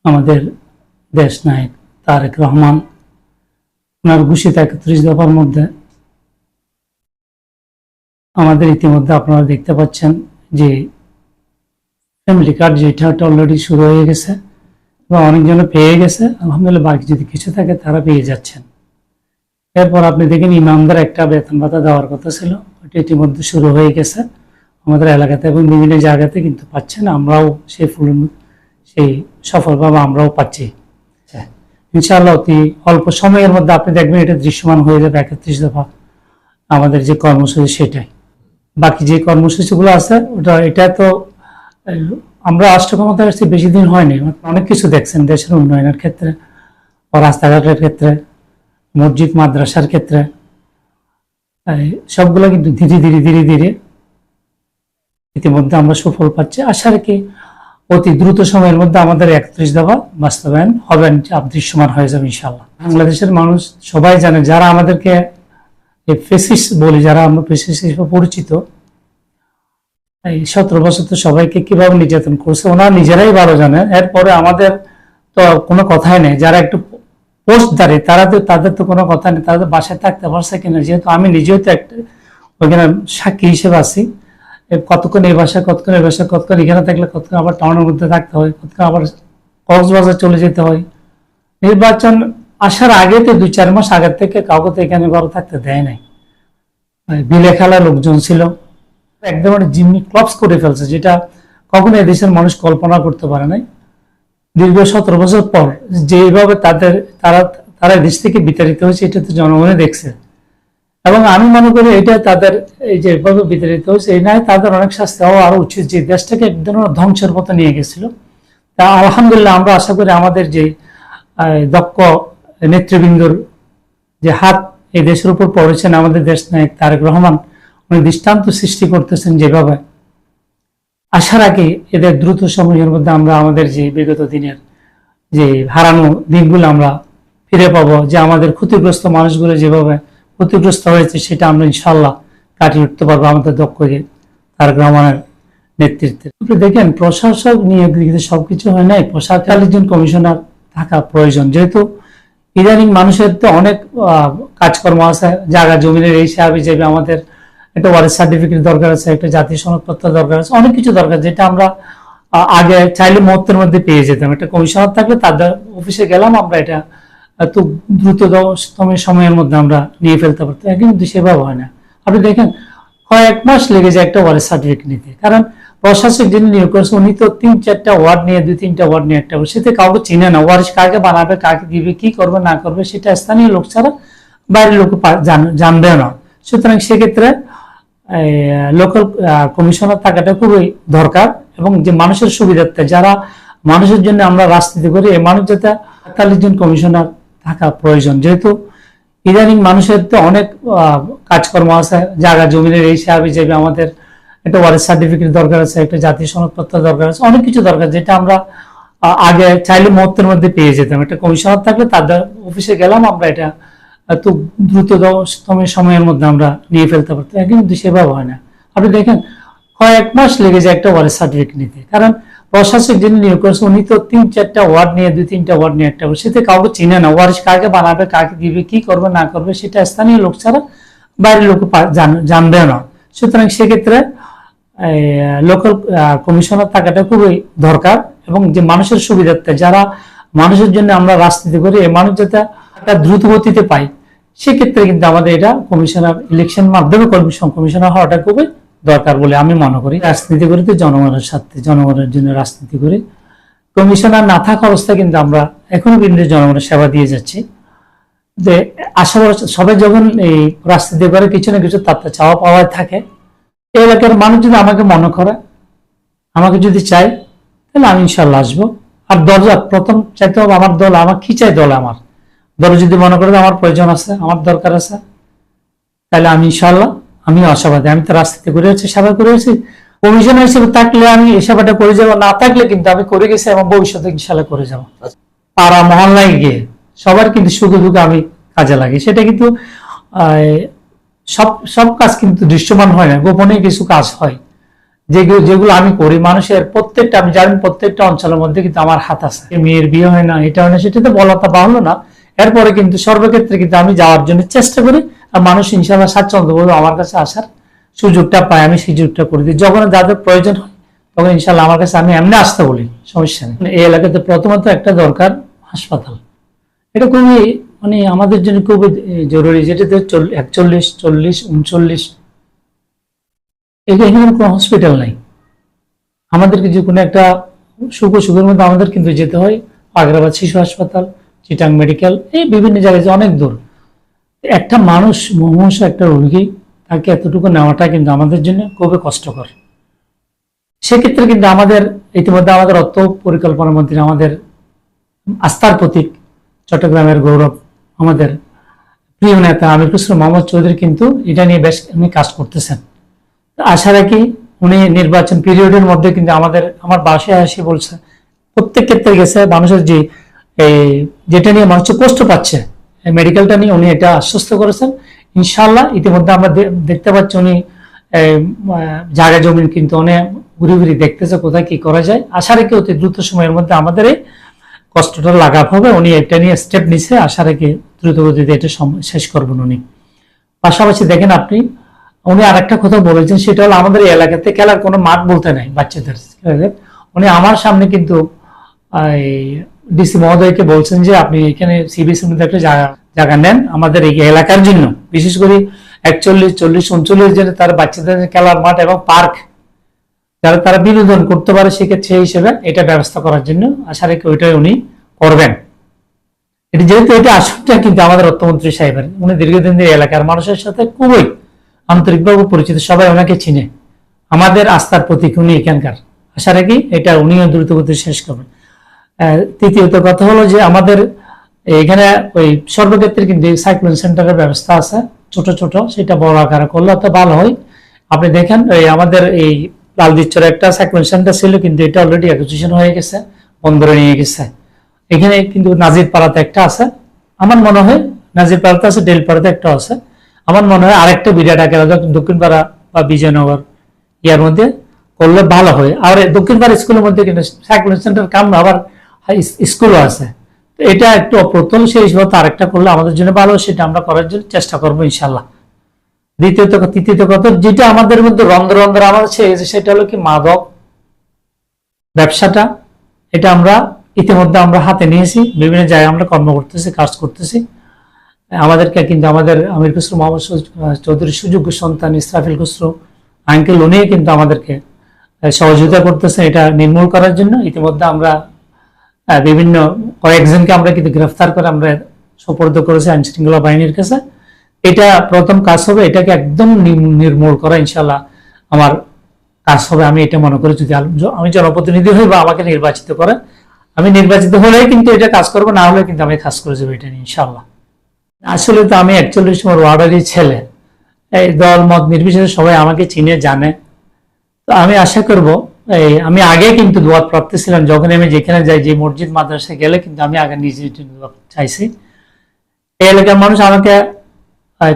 আমাদের দেশ নায়ক তারেক রহমান ওনার ঘোষিত 31 দফার মধ্যে আমাদের ইতিমধ্যে আপনারা দেখতে পাচ্ছেন যে ফ্যামিলি কার্ড যেটা অলরেডি শুরু হয়ে গেছে এবং অনেকজনে পেয়ে গেছে। আলহামদুলিল্লাহ, বাকি যদি কিছু থাকে তারা পেয়ে যাচ্ছেন। এরপর আপনি দেখেন ইমামদের একটা বেতন ভাতা দেওয়ার কথা ছিল, ওটা ইতিমধ্যে শুরু হয়ে গেছে আমাদের এলাকাতে এবং বিভিন্ন জায়গাতে কিন্তু পাচ্ছেন। আমরাও সেই সফলভাবে আমরাও পাচ্ছি। ইনশাআল্লাহ অতি অল্প সময়ের মধ্যে আপনি দেখবেন এটা দৃশ্যমান হয়ে যাবে 31 দফা আমাদের যে কর্মসূচি সেটাই। বাকি যে কর্মসূচিগুলো আছে এটা তো আমরা রাষ্ট্র ক্ষমতায় আসছি বেশি দিন হয়নি, অনেক কিছু দেখছেন দেশের উন্নয়নের ক্ষেত্রে, রাস্তাঘাটের ক্ষেত্রে, মসজিদ মাদ্রাসার ক্ষেত্রে, সবগুলো কিন্তু ধীরে ধীরে ইতিমধ্যে আমরা সুফল পাচ্ছি। আশা রাখি অতি দ্রুত সময়ের মধ্যে আমাদের 31 দফা বাস্তবায়ন হবেন, দৃশ্যমান হয়ে যাবে ইনশাআল্লাহ। বাংলাদেশের মানুষ সবাই জানে, যারা আমাদেরকে ফেসিস্ট বলি, যারা আমরা ফেসিস্ট হিসেবে পরিচিত, এই 17 বছর তো সবাইকে কিভাবে নির্যাতন করছে ওনারা নিজেরাই ভালো জানে। এরপরে আমাদের তো কোনো কথাই নেই। যারা একটু পোস্টদারি তাদের তো কোনো কথা নেই, তাদের বাসায় থাকতে পারছে কিনা, যেহেতু আমি নিজেও তো একটা ওইখানে সাক্ষী হিসেবে আছি। কতক্ষণ এই বাসায়, কতক্ষণ এই বাসায়, কতক্ষণ এখানে থাকলে কতক্ষণ আবার টাউনের মধ্যে থাকতে হয়, কতক্ষণ আবার কক্সবাজার চলে যেতে হয়। নির্বাচন আসার আগে তো 2-4 মাস আগের থেকে কাউকে তো এখানে ঘরে থাকতে দেয় নাই। বিলে খেলা লোকজন ছিল, একদম জিম্মি ক্লবস করে ফেলছে, যেটা কখনো এদেশের মানুষ কল্পনা করতে পারে নাই। দীর্ঘ 17 বছর পর যেভাবে তারা দেশ থেকে বিতাড়িত হয়েছে, এটা তো জনগণে দেখছে। এবং আমি মনে করি এটা তাদের এই যেভাবে বিতাড়িত হয়েছে, এই নয় তাদের অনেক শাস্তি হওয়া আরো উচিত, যে দেশটাকে একদম ধ্বংসের পথে নিয়ে গেছিল। তা আলহামদুলিল্লাহ আমরা আশা করি আমাদের যে দক্ষ নেতৃবৃন্দর যে হাত এই দেশের উপর পড়েছেন, আমাদের দেশ নায়ক তারেক রহমান উনি দৃষ্টান্ত সৃষ্টি করতেছেন যেভাবে, আশা রাখি এদের দ্রুত সময়ের মধ্যে আমরা আমাদের যে বিগত দিনের যে হারানো দিনগুলো আমরা ফিরে পাবো, যে আমাদের ক্ষতিগ্রস্ত মানুষগুলো যেভাবে ক্ষতিগ্রস্ত হয়েছে সেটা আমরা ইনশাল্লাহ কাটিয়ে উঠতে পারবো আমাদের দক্ষ তারেক রহমানের নেতৃত্বে। আপনি দেখেন প্রশাসক নিয়ে সবকিছু হয় নাই, প্রশাসনের একজন কমিশনার থাকা প্রয়োজন, যেহেতু ইদানিং মানুষের তো অনেক কাজকর্ম আছে, জায়গা জমিনের এই হিসাবে যাবে, আমাদের একটা ওয়ারিশ সার্টিফিকেট দরকার আছে, একটা জাতীয় সনদপত্র দরকার আছে, অনেক কিছু দরকার, যেটা আমরা আগে চাইলে মুহূর্তের মধ্যে পেয়ে যেতাম। একটা কমিশনার থাকলে তাদের অফিসে গেলাম, আমরা এটা এত দ্রুততম সময়ের মধ্যে আমরা নিয়ে ফেলতে পারতাম, কিন্তু সেভাবে হয় না। আপনি দেখেন কয়েক মাস লেগে যায় একটা ওয়ারিশ সার্টিফিকেট নিতে, কারণ প্রশাসক যিনি নিয়োগ করেছে উনি তো 3-4টা ওয়ার্ড নিয়ে 2-3টা ওয়ার্ড নিয়ে একটা, সেটা কাউকে চিনে না, ওয়ারিশ কাকে বানাবে, কাকে দিবে, কি করবে না করবে সেটা স্থানীয় লোক ছাড়া বাইরের লোক জানবে না। সুতরাং সেক্ষেত্রে লোকাল কমিশনার থাকাটা খুবই দরকার, এবং যে মানুষের সুবিধার্থে, যারা মানুষের জন্য আমরা রাজনীতি করি, এই মানুষ যাতে 48 জন কমিশনার থাকা প্রয়োজন, যেহেতু ইদানিং মানুষের তো অনেক কাজকর্ম আছে, জায়গা জমিনের এই হিসাবে যাবে, আমাদের একটা ওয়ারিশ সার্টিফিকেট দরকার আছে, একটা জাতীয় সনদপত্র দরকার আছে, অনেক কিছু দরকার, যেটা আমরা আগে চাইলে মুহূর্তের মধ্যে পেয়ে যেতাম। একটা কমিশনার থাকলে তাদের অফিসে গেলাম, আমরা এটা এত দ্রুততম সময়ের মধ্যে আমরা নিয়ে ফেলতে পারতাম, কিন্তু সেভাবে হয় না। আপনি দেখেন কয়েক মাস লেগে যায় একটা ওয়ারিশ সার্টিফিকেট নিতে, কারণ প্রশাসক যিনি নিয়োগ করেছে উনি তো 3-4টা ওয়ার্ড নিয়ে 2-3টা ওয়ার্ড নিয়ে একটা, সেটা কাউকে চিনে না, ওয়ারিশ কাকে বানাবে, কাকে দিবে, কি করবে না করবে সেটা স্থানীয় লোক ছাড়া বাইরের লোক জানবে না। সুতরাং সেক্ষেত্রে লোকাল কমিশনার থাকাটা খুবই দরকার, এবং যে মানুষের সুবিধার্থে, যারা মানুষের জন্য আমরা রাজনীতি করি, এই মানুষ যাতে একটা দ্রুত গতিতে পাই, সেক্ষেত্রে কিন্তু আমাদের এটা কমিশনার ইলেকশন মাধ্যমে কমিশনার হওয়াটা খুবই দরকার বলে আমি মনে করি। রাজনীতি করি তো জনগণের সাথে, জনগণের জন্য রাজনীতি করি। কমিশনার না থাকা অবস্থায় কিন্তু আমরা এখনো কিন্তু জনগণের সেবা দিয়ে যাচ্ছি। যে আশা করি সবাই যখন এই রাজনীতি করে কিছু না কিছু তার চাওয়া পাওয়া থাকে, এই এলাকার মানুষ যদি আমাকে মনে করে, আমাকে যদি চাই, তাহলে আমি ইনশাল্লাহ আসবো। আর দরজা প্রথম চাইতে হবে আমার দল, আমার কি চাই দল, আমার দল যদি মনে করে আমার প্রয়োজন আছে, আমার দরকার আছে, তাহলে আমি ইনশাল্লাহ আমি আশাবাদী। আমি তো রাজনীতি করে আছি, সেবা করে আছি, কমিশনার হিসেবে থাকলে আমি এই সেবাটা করে যাবো, না থাকলে কিন্তু আমি করে গেছি এবং ভবিষ্যতে ইনশাল্লাহ করে যাবো। পাড়া মহল্লায় গিয়ে সবার কিন্তু সুখে দুঃখে আমি কাজে লাগি, সেটা কিন্তু সব কাজ কিন্তু দৃশ্যমান হয় না, গোপনে কিছু কাজ হয়, যেগুলো যেগুলো আমি করি, মানুষের প্রত্যেকটা, আমি জানি প্রত্যেকটা অঞ্চলের মধ্যে কিন্তু আমার হাত আছে। মেয়ের বিয়ে হয় না, এটা হয় না, সেটা তো বলা তা বাহুল্য না। এরপরে কিন্তু সর্বক্ষেত্রে কিন্তু আমি যাওয়ার জন্য চেষ্টা করি, আর মানুষ ইনশাআল্লাহ স্বাচ্ছন্দ্য বলে আমার কাছে আসার সুযোগটা পায়, আমি সেই সুযোগটা করে দিই। যখন যাদের প্রয়োজন হয় তখন ইনশাআল্লাহ আমার কাছে আমি এমনি আসতে বলি, সমস্যা নেই। এই এলাকাতে প্রথমত একটা দরকার হাসপাতাল, এটা খুবই আমাদের জন্য খুবই জরুরি। যেটাতে 41, 40, 39 এখানে কোনো হসপিটাল নাই। আমাদেরকে যে কোনো একটা সুখের মধ্যে আমাদের কিন্তু যেতে হয় আগ্রাবাদ শিশু হাসপাতাল, চিটাং মেডিকেল, এই বিভিন্ন জায়গায় যে অনেক দূর। একটা মানুষ মুমূর্ষ একটা রোগী, তাকে এতটুকু নেওয়াটা কিন্তু আমাদের জন্য খুবই কষ্টকর। সেক্ষেত্রে কিন্তু আমাদের ইতিমধ্যে আমাদের অর্থ পরিকল্পনা মন্ত্রী, আমাদের আস্থার প্রতীক, চট্টগ্রামের গৌরব, আমাদের প্রিয় নেতা আমির খসরু মোহাম্মদ চৌধুরী কিন্তু এটা নিয়ে বেশ উনি কাজ করতেছেন। আশা রাখি উনি নির্বাচন পিরিয়ডের মধ্যে কিন্তু আমার বাসায় আসি বলছে, প্রত্যেক ক্ষেত্রে গেছে, মানুষের যে যেটা নিয়ে মানুষ কষ্ট পাচ্ছে মেডিকেলটা নিয়ে উনি এটা আশ্বস্ত করেছেন। ইনশাআল্লাহ ইতিমধ্যে আমরা দেখতে পাচ্ছি উনি জায়গা জমি কিন্তু অনেক ঘুরে ঘুরে দেখতেছে কোথায় কি করা যায়। আশা রাখি অতি দ্রুত সময়ের মধ্যে আমাদের এই কষ্টটা লাঘব হবে। উনি এটা নিয়ে স্টেপ নিচ্ছে, আশা রাখি দ্রুত গতিতে এটা শেষ করবেন উনি। পাশাপাশি দেখেন আপনি, উনি আরেকটা কথা বলেছেন, সেটা হলো আমাদের এই এলাকাতে খেলার কোনো মাঠ বলতে নাই বাচ্চাদের। উনি আমার সামনে কিন্তু ডিসি মহোদয়কে বলছেন যে আপনি এখানে সিবিএসির মধ্যে একটা জায়গা নেন আমাদের এই এলাকার জন্য, বিশেষ করে 41, 40, 39 জনে তার বাচ্চাদের খেলার মাঠ এবং পার্ক, যারা তারা বিনোদন করতে পারে, সেক্ষেত্রে সেই হিসেবে এটা ব্যবস্থা করার জন্য আশা রেখে ওইটাই উনি করবেন। এটি যেহেতু এটা আসনটা কিন্তু আমাদের অর্থমন্ত্রী সাহেবের, উনি দীর্ঘদিন ধরে এলাকার মানুষের সাথে খুবই আন্তরিকভাবে পরিচিত, সবাই ওনাকে চিনে, আমাদের আস্থার প্রতীক উনি এখানকার। আশা রাখি এটা উনিও দ্রুত গতিতে শেষ করবেন। তৃতীয়ত কথা হলো যে আমাদের এখানে ওই সর্বক্ষেত্রে কিন্তু সাইক্লোন সেন্টারের ব্যবস্থা আছে, ছোট ছোট, সেটা বড় আকারে করলে তো ভালো হয়। আপনি দেখেন আমাদের এই লালদিচ্ছরে একটা সাইক্লোন সেন্টার ছিল, কিন্তু এটা অলরেডি অ্যাকুইজিশন হয়ে গেছে, বন্দরে নিয়ে গেছে। এখানে কিন্তু নাজিরপাড়াতে একটা আছে, আমার মনে হয় নাজিরপাড়াতে আছে, ডেলপাড়াতে একটা আছে, আমার মনে হয় আরেকটা বিরাট আকারে দক্ষিণপাড়া বা বিজয়নগর ইয়ার মধ্যে করলে ভালো হয়। আর দক্ষিণপাড়া স্কুলের মধ্যে কিন্তু সাইক্লোন সেন্টার কাম আবার স্কুলও আছে, তো এটা একটু অপ্রতুল, সেই হিসেবে আরেকটা করলে আমাদের জন্য ভালো, সেটা আমরা করার জন্য চেষ্টা করবো ইনশাল্লাহ। তৃতীয়ত কথা যেটা আমাদের মধ্যে রন্ধ্র আমাদের সেটা হলো কি মাদক ব্যবসাটা। এটা আমরা ইতিমধ্যে আমরা হাতে নিয়েছি, বিভিন্ন জায়গায় আমরা কর্ম করতেছি, কাজ করতেছি। আমাদেরকে কিন্তু আমাদের আমির খসরু মোহাম্মদ চৌধুরীর সুযোগ্য সন্তান ইসরাফিল খসরু আঙ্কেল উনি কিন্তু আমাদেরকে সহযোগিতা করতেছেন এটা নির্মূল করার জন্য। ইতিমধ্যে আমরা বিভিন্ন কয়েকজনকে আমরা কিন্তু গ্রেফতার করে আমরা সোপর্দ করেছি আইন শৃঙ্খলা বাহিনীর কাছে। এটা প্রথম কাজ হবে, এটাকে একদম নির্মূল করা ইনশাল্লাহ আমার কাজ হবে। আমি এটা মনে করি যদি আমি জনপ্রতিনিধি হই বা আমাকে নির্বাচিত করে, আমি নির্বাচিত হলেই কিন্তু এটা কাজ করবো, না হলে কিন্তু আমি কাজ করে যাবো এটা নিয়ে ইনশাল্লাহ। আসলে তো আমি 41 নম্বর ওয়ার্ডেরই ছেলে, এই দল মত নির্বিশেষে সবাই আমাকে চিনে জানে। তো আমি আশা করব, আমি আগে কিন্তু দোয়া প্রাপ্তি ছিলাম, যখন আমি যেখানে যাই, যে মসজিদ মাদ্রাসায় গেলে কিন্তু আমি আগে নিজে চাইছি। এই এলাকার মানুষ আমাকে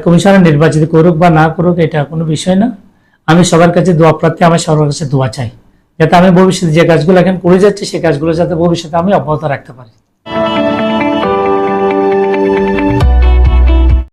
কমিশনার নির্বাচিত করুক বা না করুক এটা কোনো বিষয় না, আমি সবার কাছে দোয়া প্রার্থী, আমি সবার কাছে দোয়া চাই, যাতে আমি ভবিষ্যতে যে কাজগুলো এখন করে যাচ্ছি সেই কাজগুলো যাতে ভবিষ্যতে আমি অব্যাহত রাখতে পারি।